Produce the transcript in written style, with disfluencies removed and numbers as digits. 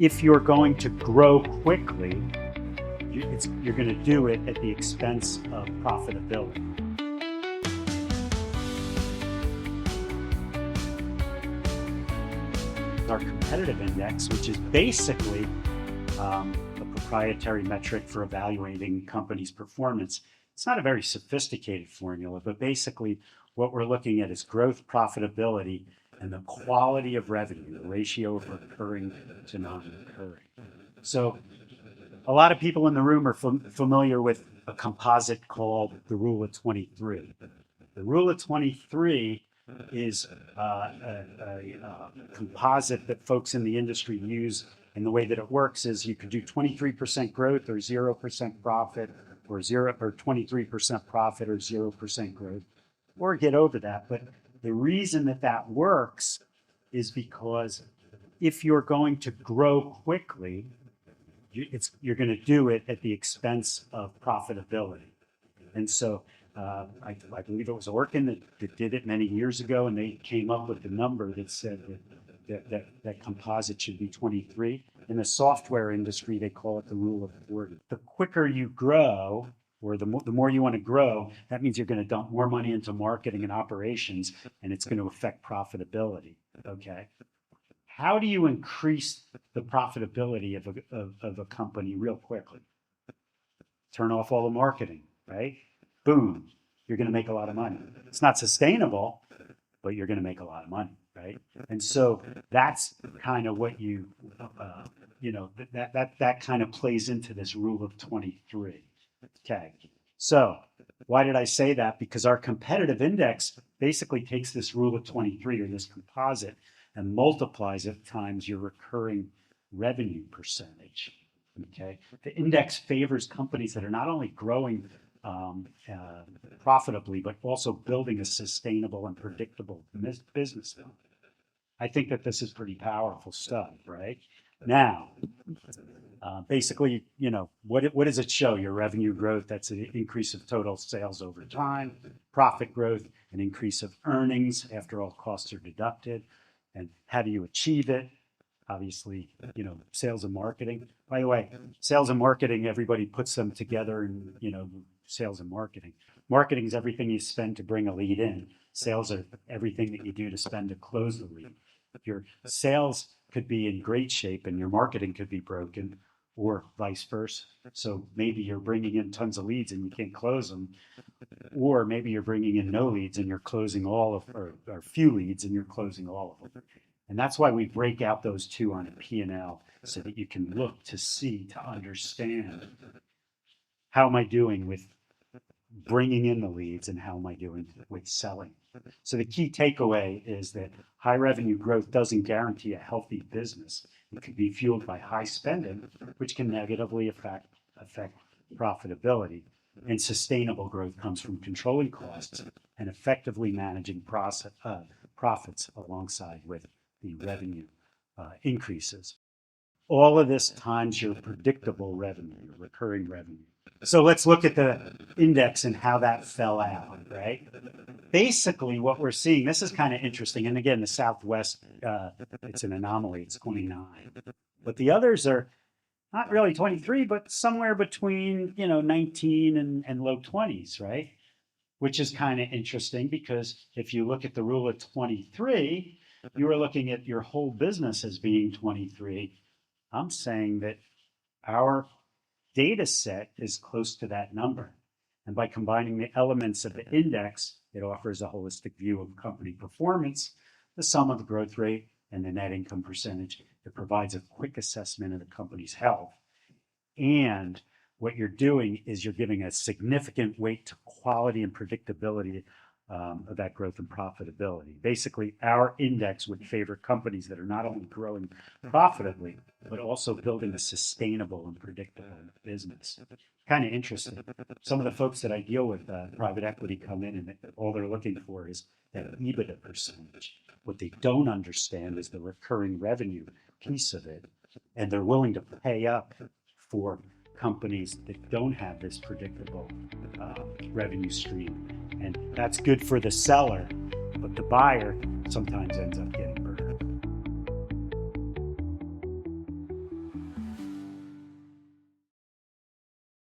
if you're going to grow quickly, you're going to do it at the expense of profitability. Our competitive index, which is basically a proprietary metric for evaluating companies' performance. It's not a very sophisticated formula, but basically what we're looking at is growth, profitability, and the quality of revenue, the ratio of recurring to non-recurring. So a lot of people in the room are familiar with a composite called the Rule of 23. The Rule of 23 is a composite that folks in the industry use, and the way that it works is you could do 23% growth or 0% profit, or 23% profit or 0% growth, or get over that. But the reason that works is because if you're going to grow quickly, you're going to do it at the expense of profitability. And so I believe it was Orkin that did it many years ago, and they came up with the number that said that composite should be 23. In the software industry, they call it the Rule of 40. The quicker you grow, or the more you want to grow, that means you're going to dump more money into marketing and operations, and it's going to affect profitability. Okay. How do you increase the profitability of a company real quickly? Turn off all the marketing, right? Boom, you're going to make a lot of money. It's not sustainable, but you're going to make a lot of money, right? And so that's kind of what that kind of plays into this Rule of 23. Okay, so why did I say that? Because our competitive index basically takes this Rule of 23, or this composite, and multiplies it times your recurring revenue percentage. Okay, the index favors companies that are not only growing profitably, but also building a sustainable and predictable business. I think that this is pretty powerful stuff, right? Now, basically, what does it show? Your revenue growth, that's an increase of total sales over time. Profit growth, an increase of earnings after all costs are deducted. And how do you achieve it? Obviously, sales and marketing. By the way, sales and marketing, everybody puts them together in, sales and marketing. Marketing is everything you spend to bring a lead in. Sales are everything that you do to spend to close the lead. Your sales could be in great shape and your marketing could be broken, or vice versa. So maybe you're bringing in tons of leads and you can't close them, or maybe you're bringing in no leads and you're closing or few leads and you're closing all of them. And that's why we break out those two on a P&L, so that you can look to see, to understand, how am I doing with bringing in the leads and how am I doing with selling. So the key takeaway is that high revenue growth doesn't guarantee a healthy business. It could be fueled by high spending, which can negatively affect profitability. And sustainable growth comes from controlling costs and effectively managing profits alongside with the revenue increases. All of this times your predictable revenue, your recurring revenue. So let's look at the index and how that fell out, right? Basically, what we're seeing, this is kind of interesting. And again, the Southwest, it's an anomaly, it's 29. But the others are not really 23, but somewhere between, 19 and low 20s, right? Which is kind of interesting, because if you look at the Rule of 23, you are looking at your whole business as being 23. I'm saying that our data set is close to that number. And by combining the elements of the index, it offers a holistic view of company performance, the sum of the growth rate and the net income percentage. It provides a quick assessment of the company's health. And what you're doing is you're giving a significant weight to quality and predictability of that growth and profitability. Basically, our index would favor companies that are not only growing profitably, but also building a sustainable and predictable business. Kind of interesting. Some of the folks that I deal with, private equity, come in and all they're looking for is that ebitda percentage. What they don't understand is the recurring revenue piece of it. And they're willing to pay up for companies that don't have this predictable revenue stream. And that's good for the seller, but the buyer sometimes ends up getting burned.